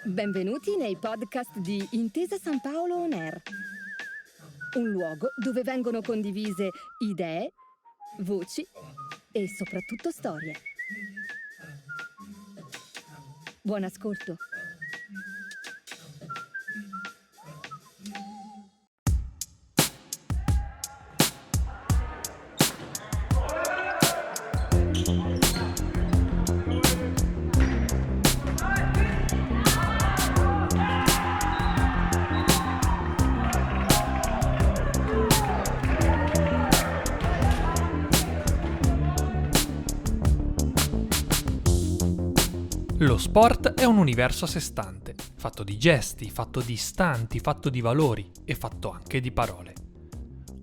Benvenuti nei podcast di Intesa San Paolo On Air, un luogo dove vengono condivise idee, voci e soprattutto storie. Buon ascolto. Lo sport è un universo a sé stante, fatto di gesti, fatto di istanti, fatto di valori e fatto anche di parole.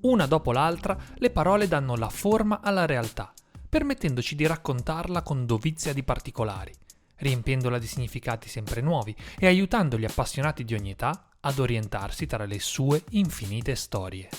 Una dopo l'altra, le parole danno la forma alla realtà, permettendoci di raccontarla con dovizia di particolari, riempiendola di significati sempre nuovi e aiutando gli appassionati di ogni età ad orientarsi tra le sue infinite storie.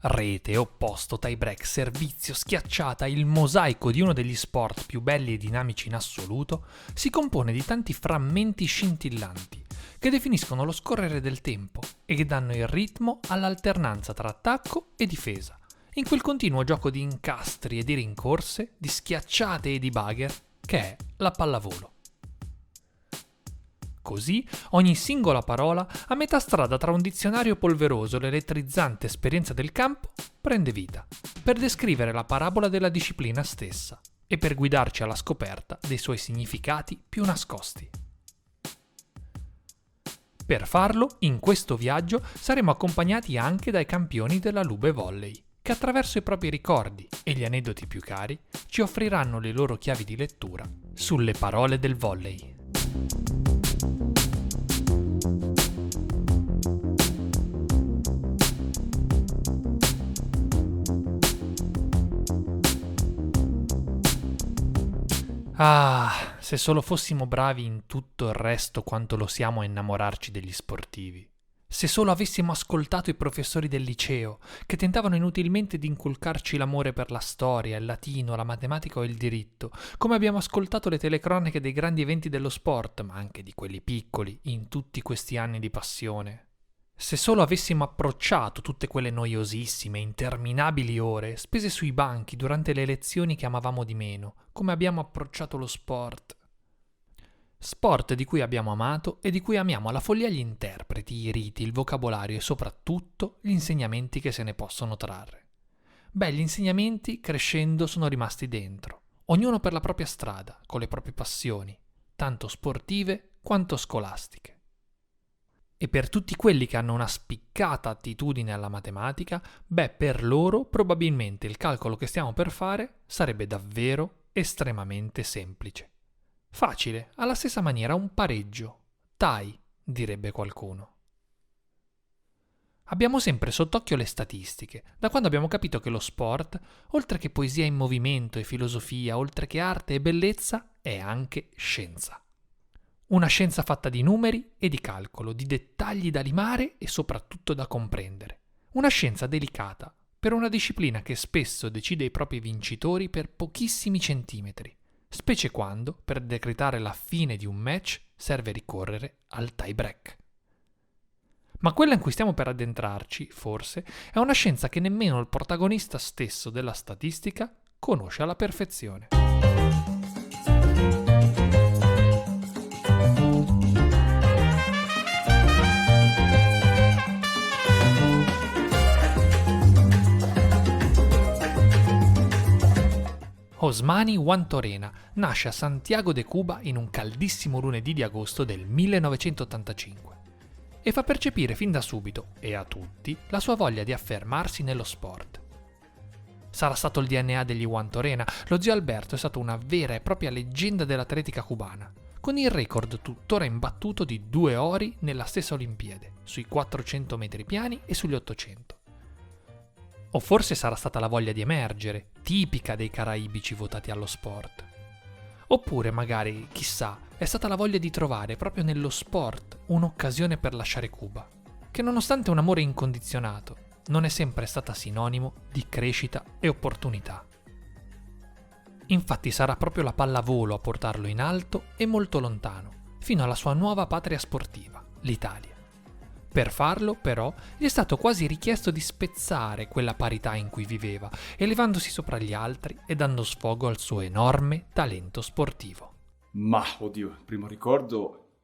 Rete, opposto, tie break, servizio, schiacciata, il mosaico di uno degli sport più belli e dinamici in assoluto, si compone di tanti frammenti scintillanti che definiscono lo scorrere del tempo e che danno il ritmo all'alternanza tra attacco e difesa, in quel continuo gioco di incastri e di rincorse, di schiacciate e di bagher che è la pallavolo. Così, ogni singola parola, a metà strada tra un dizionario polveroso e l'elettrizzante esperienza del campo, prende vita, per descrivere la parabola della disciplina stessa e per guidarci alla scoperta dei suoi significati più nascosti. Per farlo, in questo viaggio, saremo accompagnati anche dai campioni della Lube Volley, che attraverso i propri ricordi e gli aneddoti più cari ci offriranno le loro chiavi di lettura sulle parole del volley. Ah, se solo fossimo bravi in tutto il resto quanto lo siamo a innamorarci degli sportivi. Se solo avessimo ascoltato i professori del liceo, che tentavano inutilmente di inculcarci l'amore per la storia, il latino, la matematica o il diritto, come abbiamo ascoltato le telecronache dei grandi eventi dello sport, ma anche di quelli piccoli, in tutti questi anni di passione. Se solo avessimo approcciato tutte quelle noiosissime, interminabili ore spese sui banchi durante le lezioni che amavamo di meno, come abbiamo approcciato lo sport. Sport di cui abbiamo amato e di cui amiamo alla follia gli interpreti, i riti, il vocabolario e soprattutto gli insegnamenti che se ne possono trarre. Beh, gli insegnamenti crescendo sono rimasti dentro, ognuno per la propria strada, con le proprie passioni, tanto sportive quanto scolastiche. E per tutti quelli che hanno una spiccata attitudine alla matematica, beh, per loro probabilmente il calcolo che stiamo per fare sarebbe davvero estremamente semplice. Facile, alla stessa maniera un pareggio. Tie, direbbe qualcuno. Abbiamo sempre sott'occhio le statistiche, da quando abbiamo capito che lo sport, oltre che poesia in movimento e filosofia, oltre che arte e bellezza, è anche scienza. Una scienza fatta di numeri e di calcolo, di dettagli da limare e soprattutto da comprendere. Una scienza delicata, per una disciplina che spesso decide i propri vincitori per pochissimi centimetri, specie quando, per decretare la fine di un match, serve ricorrere al tie break. Ma quella in cui stiamo per addentrarci, forse, è una scienza che nemmeno il protagonista stesso della statistica conosce alla perfezione. Osmani Juantorena nasce a Santiago de Cuba in un caldissimo lunedì di agosto del 1985 e fa percepire fin da subito, e a tutti, la sua voglia di affermarsi nello sport. Sarà stato il DNA degli Juantorena, lo zio Alberto è stato una vera e propria leggenda dell'atletica cubana, con il record tuttora imbattuto di 2 ori nella stessa Olimpiade, sui 400 metri piani e sugli 800. O forse sarà stata la voglia di emergere, tipica dei caraibici votati allo sport. Oppure magari, chissà, è stata la voglia di trovare proprio nello sport un'occasione per lasciare Cuba, che nonostante un amore incondizionato, non è sempre stata sinonimo di crescita e opportunità. Infatti sarà proprio la pallavolo a portarlo in alto e molto lontano, fino alla sua nuova patria sportiva, l'Italia. Per farlo, però, gli è stato quasi richiesto di spezzare quella parità in cui viveva, elevandosi sopra gli altri e dando sfogo al suo enorme talento sportivo. Ma, oddio, il primo ricordo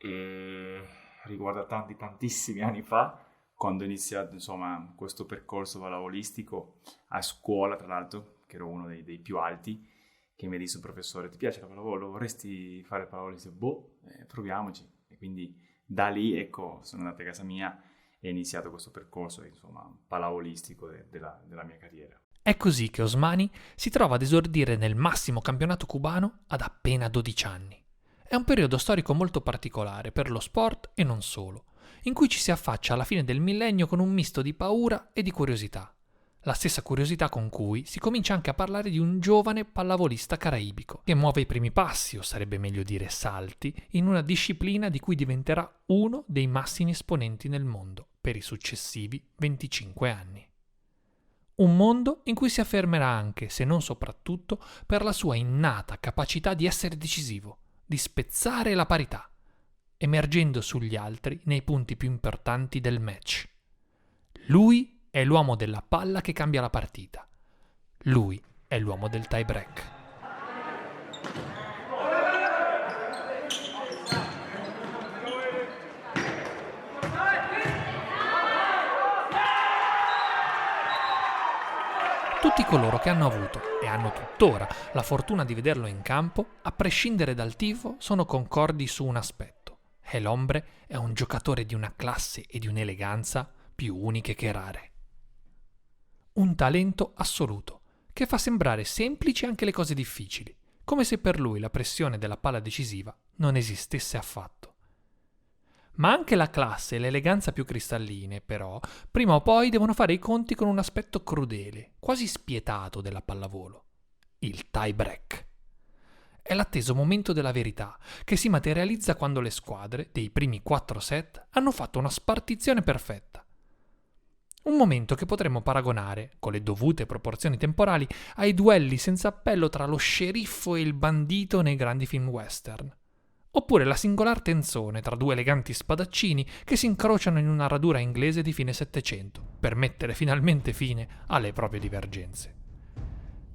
riguarda tantissimi anni fa, quando ho iniziato, insomma, questo percorso pallavolistico a scuola, tra l'altro, che ero uno dei più alti, che mi disse un professore: ti piace la pallavolo? Vorresti fare pallavolo? E boh, proviamoci. E quindi da lì, ecco, sono andato a casa mia e ho iniziato questo percorso, insomma, pallavolistico della mia carriera. È così che Osmani si trova ad esordire nel massimo campionato cubano ad appena 12 anni. È un periodo storico molto particolare per lo sport e non solo, in cui ci si affaccia alla fine del millennio con un misto di paura e di curiosità. La stessa curiosità con cui si comincia anche a parlare di un giovane pallavolista caraibico che muove i primi passi, o sarebbe meglio dire salti, in una disciplina di cui diventerà uno dei massimi esponenti nel mondo per i successivi 25 anni. Un mondo in cui si affermerà anche, se non soprattutto, per la sua innata capacità di essere decisivo, di spezzare la parità, emergendo sugli altri nei punti più importanti del match. Lui è l'uomo della palla che cambia la partita. Lui è l'uomo del tie break. Tutti coloro che hanno avuto e hanno tuttora la fortuna di vederlo in campo, a prescindere dal tifo, sono concordi su un aspetto. El Hombre è un giocatore di una classe e di un'eleganza più uniche che rare. Un talento assoluto, che fa sembrare semplici anche le cose difficili, come se per lui la pressione della palla decisiva non esistesse affatto. Ma anche la classe e l'eleganza più cristalline, però, prima o poi devono fare i conti con un aspetto crudele, quasi spietato della pallavolo: il tie break. È l'atteso momento della verità, che si materializza quando le squadre, dei primi 4 set, hanno fatto una spartizione perfetta. Un momento che potremmo paragonare, con le dovute proporzioni temporali, ai duelli senza appello tra lo sceriffo e il bandito nei grandi film western. Oppure la singolar tenzone tra due eleganti spadaccini che si incrociano in una radura inglese di fine Settecento, per mettere finalmente fine alle proprie divergenze.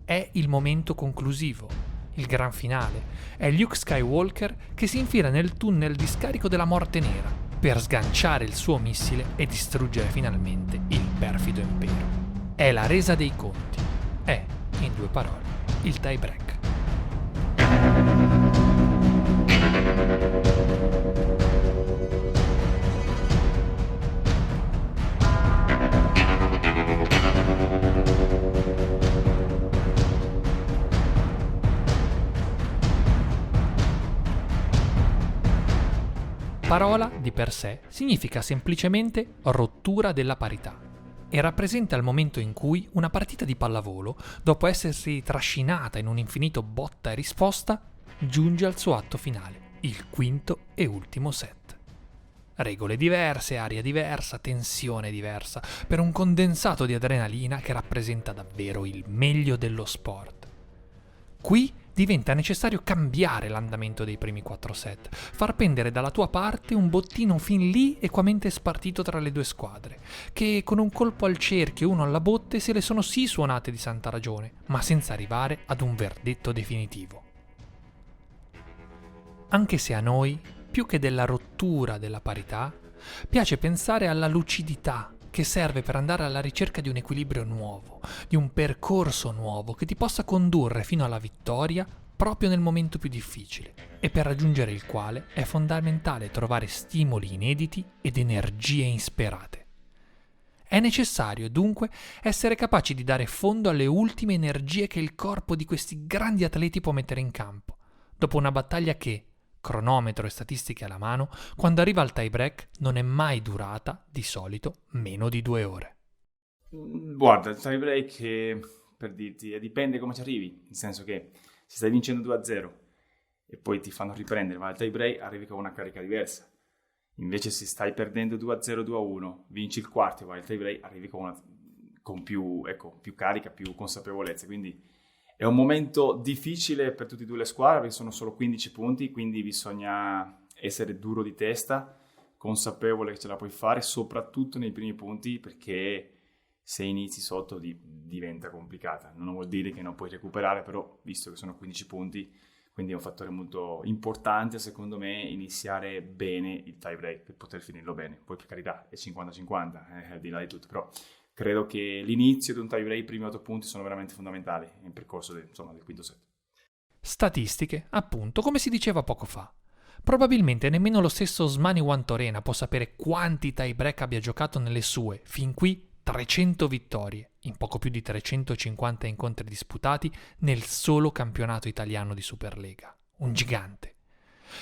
È il momento conclusivo, il gran finale. È Luke Skywalker che si infila nel tunnel di scarico della Morte Nera, per sganciare il suo missile e distruggere finalmente il perfido impero. È la resa dei conti. È, in 2 parole, il tie break. Parola, di per sé, significa semplicemente rottura della parità e rappresenta il momento in cui una partita di pallavolo, dopo essersi trascinata in un infinito botta e risposta, giunge al suo atto finale, il quinto e ultimo set. Regole diverse, aria diversa, tensione diversa, per un condensato di adrenalina che rappresenta davvero il meglio dello sport. Qui diventa necessario cambiare l'andamento dei primi 4 set, far pendere dalla tua parte un bottino fin lì equamente spartito tra le 2 squadre, che con un colpo al cerchio e uno alla botte se le sono sì suonate di santa ragione, ma senza arrivare ad un verdetto definitivo. Anche se a noi, più che della rottura della parità, piace pensare alla lucidità che serve per andare alla ricerca di un equilibrio nuovo, di un percorso nuovo che ti possa condurre fino alla vittoria proprio nel momento più difficile, e per raggiungere il quale è fondamentale trovare stimoli inediti ed energie insperate. È necessario, dunque, essere capaci di dare fondo alle ultime energie che il corpo di questi grandi atleti può mettere in campo, dopo una battaglia che, cronometro e statistiche alla mano, quando arriva al tie break non è mai durata, di solito, meno di 2 ore. Guarda, il tie break, per dirti, dipende come ci arrivi, nel senso che se stai vincendo 2-0 e poi ti fanno riprendere, vai al tie break, arrivi con una carica diversa. Invece se stai perdendo 2-0, 2-1, vinci il quarto e vai al tie break, arrivi con più carica, più consapevolezza. Quindi È un momento difficile per tutte e due le squadre perché sono solo 15 punti, quindi bisogna essere duro di testa, consapevole che ce la puoi fare, soprattutto nei primi punti, perché se inizi sotto diventa complicata. Non vuol dire che non puoi recuperare, però visto che sono 15 punti, quindi è un fattore molto importante, secondo me, iniziare bene il tie break per poter finirlo bene. Poi per carità è 50-50, al di là di tutto, però credo che l'inizio di un tie break, i primi 8 punti, sono veramente fondamentali nel percorso del quinto set. Statistiche, appunto, come si diceva poco fa. Probabilmente nemmeno lo stesso Osmani Juantorena può sapere quanti tie break abbia giocato nelle sue, fin qui, 300 vittorie, in poco più di 350 incontri disputati nel solo campionato italiano di Superlega. Un gigante.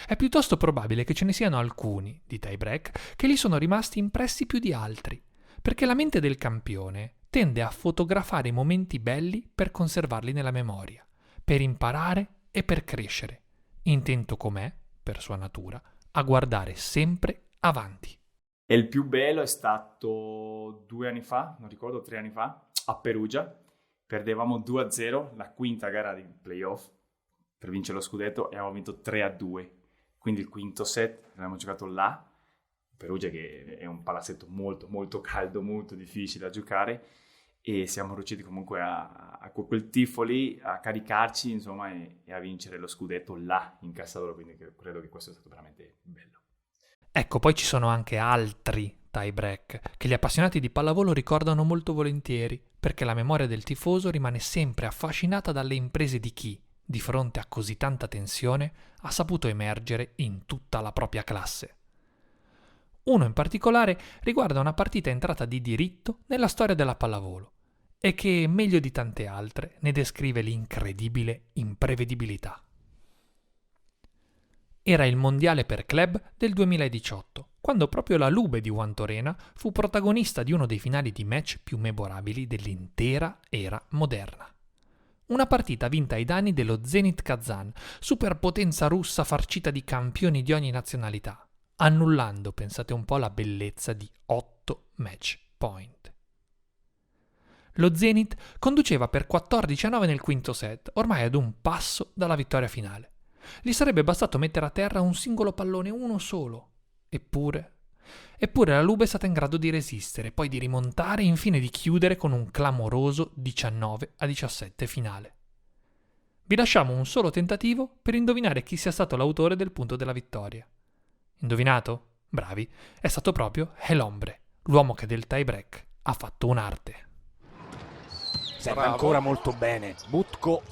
È piuttosto probabile che ce ne siano alcuni, di tie break, che gli sono rimasti impressi più di altri, perché la mente del campione tende a fotografare i momenti belli per conservarli nella memoria, per imparare e per crescere, intento com'è, per sua natura, a guardare sempre avanti. E il più bello è stato 2 anni fa, non ricordo, 3 anni fa, a Perugia. Perdevamo 2-0 la quinta gara di playoff per vincere lo scudetto e abbiamo vinto 3-2. Quindi il quinto set l'abbiamo giocato là, Perugia che è un palazzetto molto molto caldo, molto difficile da giocare, e siamo riusciti comunque a quel tifo lì a caricarci, insomma, e a vincere lo scudetto là in casa loro, quindi credo che questo è stato veramente bello. Ecco, poi ci sono anche altri tie break che gli appassionati di pallavolo ricordano molto volentieri, perché la memoria del tifoso rimane sempre affascinata dalle imprese di chi, di fronte a così tanta tensione, ha saputo emergere in tutta la propria classe. Uno in particolare riguarda una partita entrata di diritto nella storia della pallavolo e che, meglio di tante altre, ne descrive l'incredibile imprevedibilità. Era il mondiale per club del 2018, quando proprio la Lube di Juantorena fu protagonista di uno dei finali di match più memorabili dell'intera era moderna. Una partita vinta ai danni dello Zenit Kazan, superpotenza russa farcita di campioni di ogni nazionalità, annullando, pensate un po', la bellezza di 8 match point. Lo Zenit conduceva per 14-9 nel quinto set, ormai ad un passo dalla vittoria finale. Gli sarebbe bastato mettere a terra un singolo pallone, uno solo. Eppure la Lube è stata in grado di resistere, poi di rimontare e infine di chiudere con un clamoroso 19-17 finale. Vi lasciamo un solo tentativo per indovinare chi sia stato l'autore del punto della vittoria. Indovinato? Bravi, è stato proprio El Hombre, l'uomo che del tie break ha fatto un'arte. Serve ancora molto bene. Butko,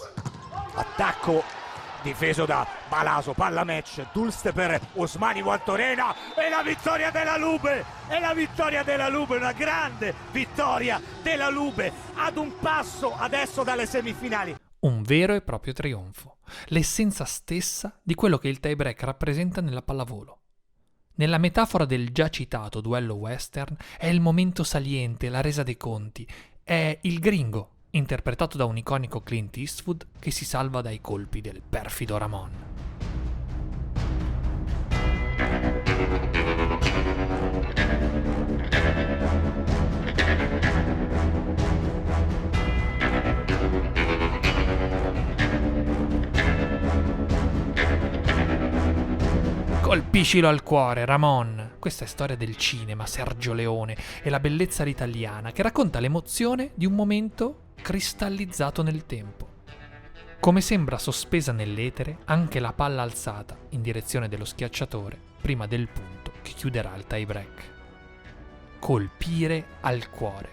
attacco difeso da Balaso, palla match, Dulce per Osmani Juantorena e la vittoria della Lube! E la vittoria della Lube, una grande vittoria della Lube, ad un passo adesso dalle semifinali. Un vero e proprio trionfo, l'essenza stessa di quello che il tie break rappresenta nella pallavolo. Nella metafora del già citato duello western è il momento saliente, la resa dei conti, è il gringo, interpretato da un iconico Clint Eastwood che si salva dai colpi del perfido Ramon. Colpiscilo al cuore, Ramon. Questa è storia del cinema, Sergio Leone, e la bellezza all'italiana, che racconta l'emozione di un momento cristallizzato nel tempo. Come sembra sospesa nell'etere anche la palla alzata in direzione dello schiacciatore prima del punto che chiuderà il tie break. Colpire al cuore.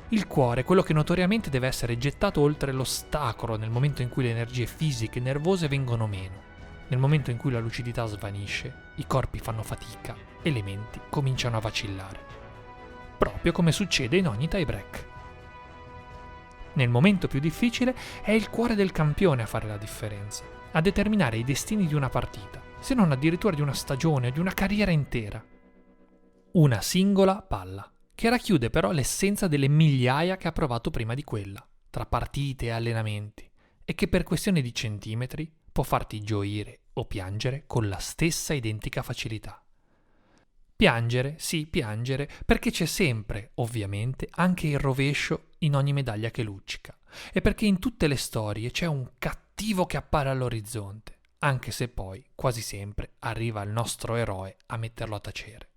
Il cuore, quello che notoriamente deve essere gettato oltre l'ostacolo nel momento in cui le energie fisiche e nervose vengono meno. Nel momento in cui la lucidità svanisce, i corpi fanno fatica e le menti cominciano a vacillare. Proprio come succede in ogni tie break. Nel momento più difficile è il cuore del campione a fare la differenza, a determinare i destini di una partita, se non addirittura di una stagione o di una carriera intera. Una singola palla, che racchiude però l'essenza delle migliaia che ha provato prima di quella, tra partite e allenamenti, e che per questione di centimetri può farti gioire o piangere con la stessa identica facilità. Piangere, sì, piangere, perché c'è sempre, ovviamente, anche il rovescio in ogni medaglia che luccica. e perché in tutte le storie c'è un cattivo che appare all'orizzonte, anche se poi, quasi sempre, arriva il nostro eroe a metterlo a tacere.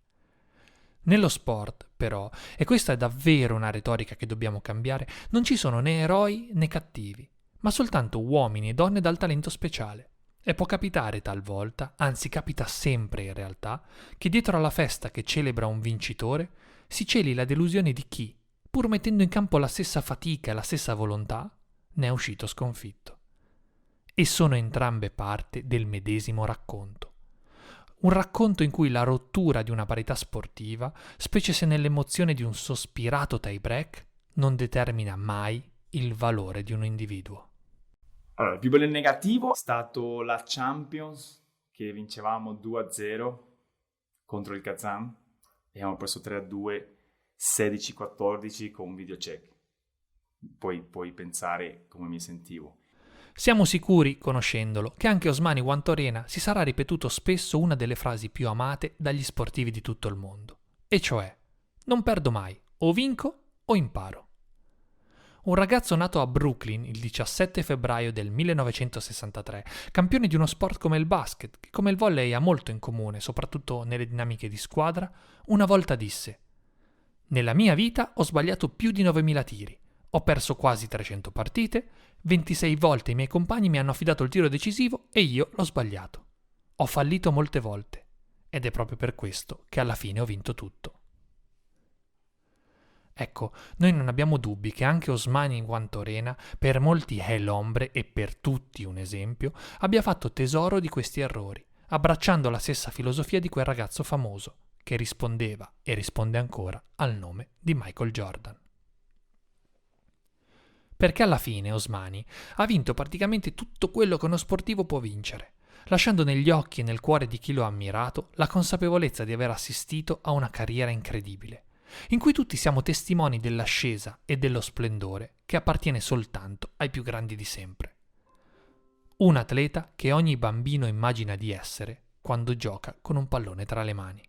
Nello sport, però, e questa è davvero una retorica che dobbiamo cambiare, non ci sono né eroi né cattivi, ma soltanto uomini e donne dal talento speciale. E può capitare talvolta, anzi capita sempre in realtà, che dietro alla festa che celebra un vincitore si celi la delusione di chi, pur mettendo in campo la stessa fatica e la stessa volontà, ne è uscito sconfitto. E sono entrambe parte del medesimo racconto. Un racconto in cui la rottura di una parità sportiva, specie se nell'emozione di un sospirato tie break, non determina mai il valore di un individuo. Allora, il più bello e negativo è stato la Champions, che vincevamo 2-0 contro il Kazan e abbiamo perso 3-2, 16-14 con un video check. Poi puoi pensare come mi sentivo. Siamo sicuri, conoscendolo, che anche Osmani Guantorena si sarà ripetuto spesso una delle frasi più amate dagli sportivi di tutto il mondo, e cioè: non perdo mai, o vinco o imparo. Un ragazzo nato a Brooklyn il 17 febbraio del 1963, campione di uno sport come il basket, che come il volley ha molto in comune, soprattutto nelle dinamiche di squadra, una volta disse: «Nella mia vita ho sbagliato più di 9.000 tiri, ho perso quasi 300 partite, 26 volte i miei compagni mi hanno affidato il tiro decisivo e io l'ho sbagliato. Ho fallito molte volte ed è proprio per questo che alla fine ho vinto tutto». Ecco, noi non abbiamo dubbi che anche Osmani Guantorena, per molti è l'ombre e per tutti un esempio, abbia fatto tesoro di questi errori, abbracciando la stessa filosofia di quel ragazzo famoso, che rispondeva e risponde ancora al nome di Michael Jordan. Perché alla fine Osmani ha vinto praticamente tutto quello che uno sportivo può vincere, lasciando negli occhi e nel cuore di chi lo ha ammirato la consapevolezza di aver assistito a una carriera incredibile, in cui tutti siamo testimoni dell'ascesa e dello splendore che appartiene soltanto ai più grandi di sempre. Un atleta che ogni bambino immagina di essere quando gioca con un pallone tra le mani.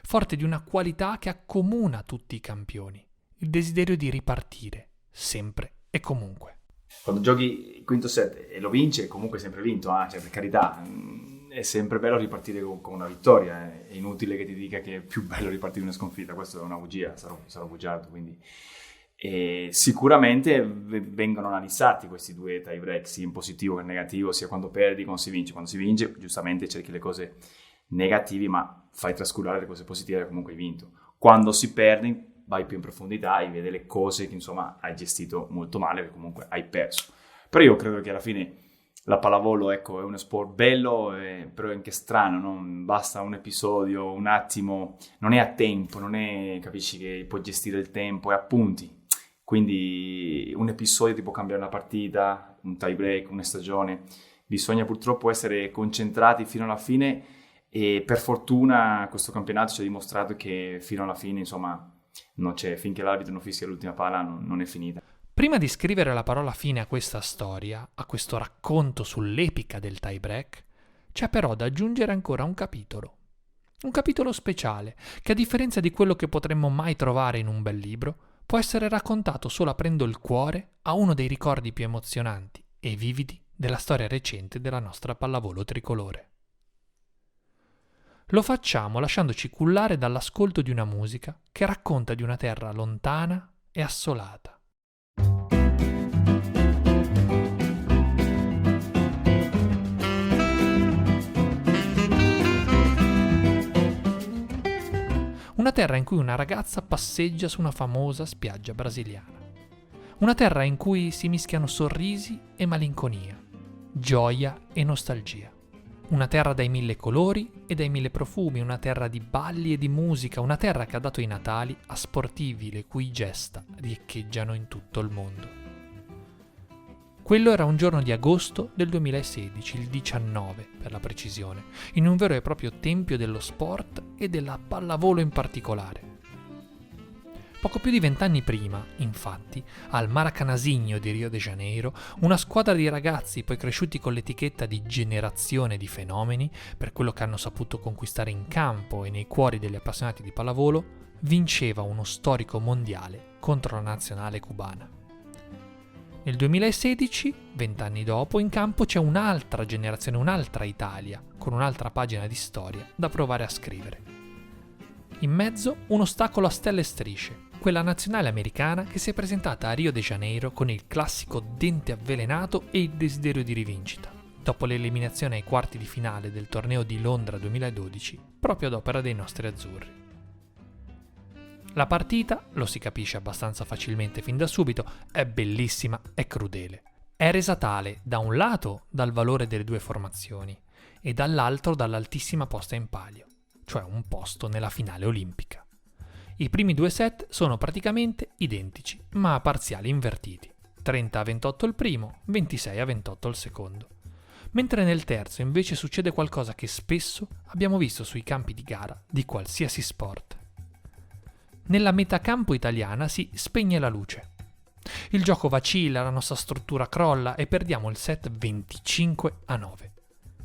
Forte di una qualità che accomuna tutti i campioni, il desiderio di ripartire, sempre e comunque. Quando giochi il quinto set e lo vince, comunque è sempre vinto, cioè, per carità, è sempre bello ripartire con una vittoria, è inutile che ti dica che è più bello ripartire una sconfitta, questo è una bugia, sarò bugiardo, quindi. E sicuramente vengono analizzati questi due tie break, sia in positivo che in negativo, sia quando perdi, quando si vince. Quando si vince, giustamente cerchi le cose negative, ma fai trascurare le cose positive che comunque hai vinto. Quando si perde, vai più in profondità e vedi le cose che insomma hai gestito molto male, che comunque hai perso. Però io credo che alla fine la pallavolo, ecco, è uno sport bello, però è anche strano, non basta un episodio, un attimo, non è a tempo, non è, capisci che puoi gestire il tempo, è a punti. Quindi un episodio ti può cambiare una partita, un tie break, una stagione. Bisogna purtroppo essere concentrati fino alla fine e per fortuna questo campionato ci ha dimostrato che fino alla fine, insomma, non c'è, finché l'arbitro non fischia l'ultima palla non è finita. Prima di scrivere la parola fine a questa storia, a questo racconto sull'epica del tie break, c'è però da aggiungere ancora un capitolo. Un capitolo speciale, che a differenza di quello che potremmo mai trovare in un bel libro, può essere raccontato solo aprendo il cuore a uno dei ricordi più emozionanti e vividi della storia recente della nostra pallavolo tricolore. Lo facciamo lasciandoci cullare dall'ascolto di una musica che racconta di una terra lontana e assolata. Una terra in cui una ragazza passeggia su una famosa spiaggia brasiliana. Una terra in cui si mischiano sorrisi e malinconia, gioia e nostalgia. Una terra dai 1000 colori e dai 1000 profumi, una terra di balli e di musica, una terra che ha dato i natali a sportivi le cui gesta riecheggiano in tutto il mondo. Quello era un giorno di agosto del 2016, il 19 per la precisione, in un vero e proprio tempio dello sport e della pallavolo in particolare. Poco più di 20 anni prima, infatti, al Maracanazinho di Rio de Janeiro, una squadra di ragazzi poi cresciuti con l'etichetta di generazione di fenomeni, per quello che hanno saputo conquistare in campo e nei cuori degli appassionati di pallavolo, vinceva uno storico mondiale contro la nazionale cubana. Nel 2016, 20 anni dopo, in campo c'è un'altra generazione, un'altra Italia, con un'altra pagina di storia da provare a scrivere. In mezzo un ostacolo a stelle e strisce, quella nazionale americana che si è presentata a Rio de Janeiro con il classico dente avvelenato e il desiderio di rivincita, dopo l'eliminazione ai quarti di finale del torneo di Londra 2012, proprio ad opera dei nostri azzurri. La partita, lo si capisce abbastanza facilmente fin da subito, è bellissima e crudele. È resa tale, da un lato, dal valore delle due formazioni e dall'altro dall'altissima posta in palio, cioè un posto nella finale olimpica. I primi due set sono praticamente identici, ma a parziali invertiti. 30-28 il primo, 26-28 il secondo. Mentre nel terzo invece succede qualcosa che spesso abbiamo visto sui campi di gara di qualsiasi sport. Nella metacampo italiana si spegne la luce. Il gioco vacilla, la nostra struttura crolla e perdiamo il set 25-9.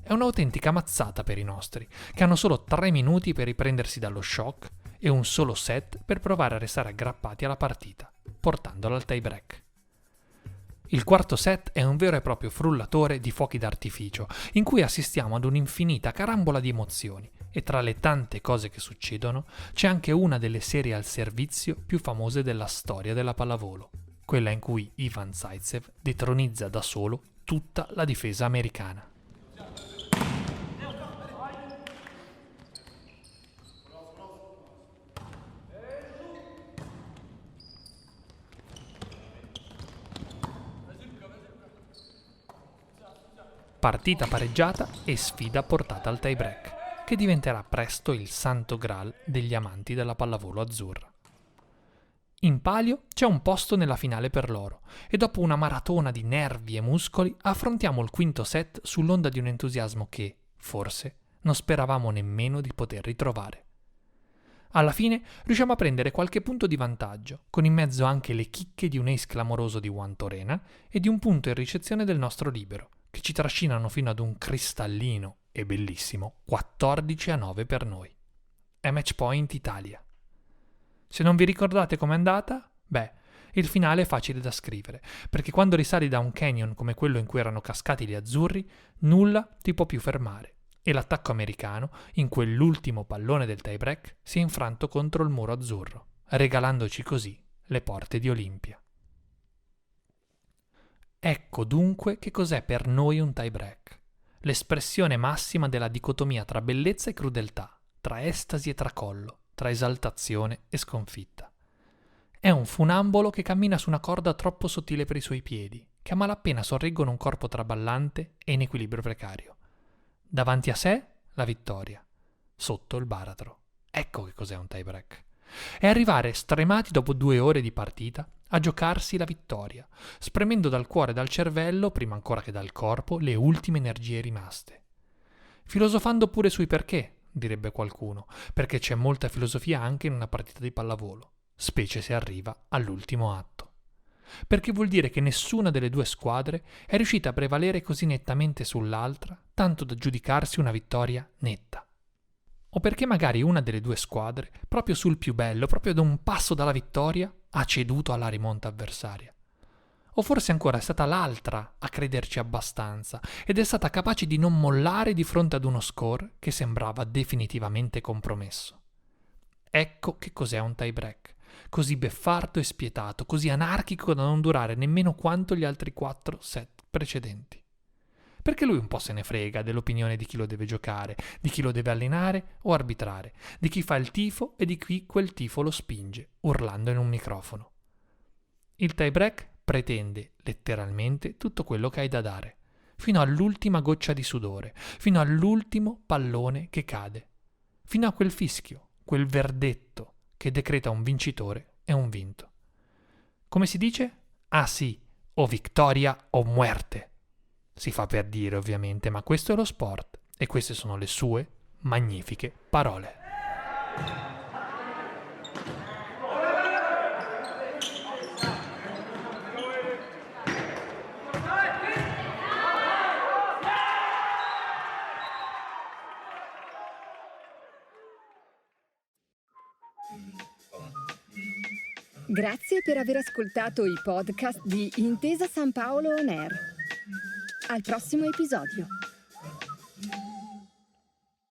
È un'autentica mazzata per i nostri, che hanno solo 3 minuti per riprendersi dallo shock e un solo set per provare a restare aggrappati alla partita, portandola al tie break. Il quarto set è un vero e proprio frullatore di fuochi d'artificio, in cui assistiamo ad un'infinita carambola di emozioni, e tra le tante cose che succedono c'è anche una delle serie al servizio più famose della storia della pallavolo, quella in cui Ivan Zaitsev detronizza da solo tutta la difesa americana. Partita pareggiata e sfida portata al tie break, che diventerà presto il santo graal degli amanti della pallavolo azzurra. In palio c'è un posto nella finale per l'oro e dopo una maratona di nervi e muscoli affrontiamo il quinto set sull'onda di un entusiasmo che, forse, non speravamo nemmeno di poter ritrovare. Alla fine riusciamo a prendere qualche punto di vantaggio, con in mezzo anche le chicche di un ace clamoroso di Juan Torena e di un punto in ricezione del nostro libero, che ci trascinano fino ad un cristallino e bellissimo 14-9 per noi. È match point Italia. Se non vi ricordate com'è andata, il finale è facile da scrivere, perché quando risali da un canyon come quello in cui erano cascati gli azzurri, nulla ti può più fermare, e l'attacco americano, in quell'ultimo pallone del tie break, si è infranto contro il muro azzurro, regalandoci così le porte di Olimpia. Ecco dunque che cos'è per noi un tie break, l'espressione massima della dicotomia tra bellezza e crudeltà, tra estasi e tracollo, tra esaltazione e sconfitta. È un funambolo che cammina su una corda troppo sottile per i suoi piedi, che a malapena sorreggono un corpo traballante e in equilibrio precario. Davanti a sé la vittoria, sotto il baratro. Ecco che cos'è un tie break. È arrivare stremati dopo 2 ore di partita a giocarsi la vittoria, spremendo dal cuore e dal cervello, prima ancora che dal corpo, le ultime energie rimaste. Filosofando pure sui perché, direbbe qualcuno, perché c'è molta filosofia anche in una partita di pallavolo, specie se arriva all'ultimo atto. Perché vuol dire che nessuna delle due squadre è riuscita a prevalere così nettamente sull'altra, tanto da giudicarsi una vittoria netta. O perché magari una delle due squadre, proprio sul più bello, proprio da un passo dalla vittoria, ha ceduto alla rimonta avversaria. O forse ancora è stata l'altra a crederci abbastanza ed è stata capace di non mollare di fronte ad uno score che sembrava definitivamente compromesso. Ecco che cos'è un tie break, così beffardo e spietato, così anarchico da non durare nemmeno quanto gli altri 4 set precedenti. Perché lui un po' se ne frega dell'opinione di chi lo deve giocare, di chi lo deve allenare o arbitrare, di chi fa il tifo e di chi quel tifo lo spinge, urlando in un microfono. Il tie break pretende, letteralmente, tutto quello che hai da dare, fino all'ultima goccia di sudore, fino all'ultimo pallone che cade, fino a quel fischio, quel verdetto che decreta un vincitore e un vinto. Come si dice? Ah sì, o vittoria o muerte. Si fa per dire ovviamente, ma questo è lo sport e queste sono le sue magnifiche parole. Grazie per aver ascoltato i podcast di Intesa San Paolo On Air. Al prossimo episodio.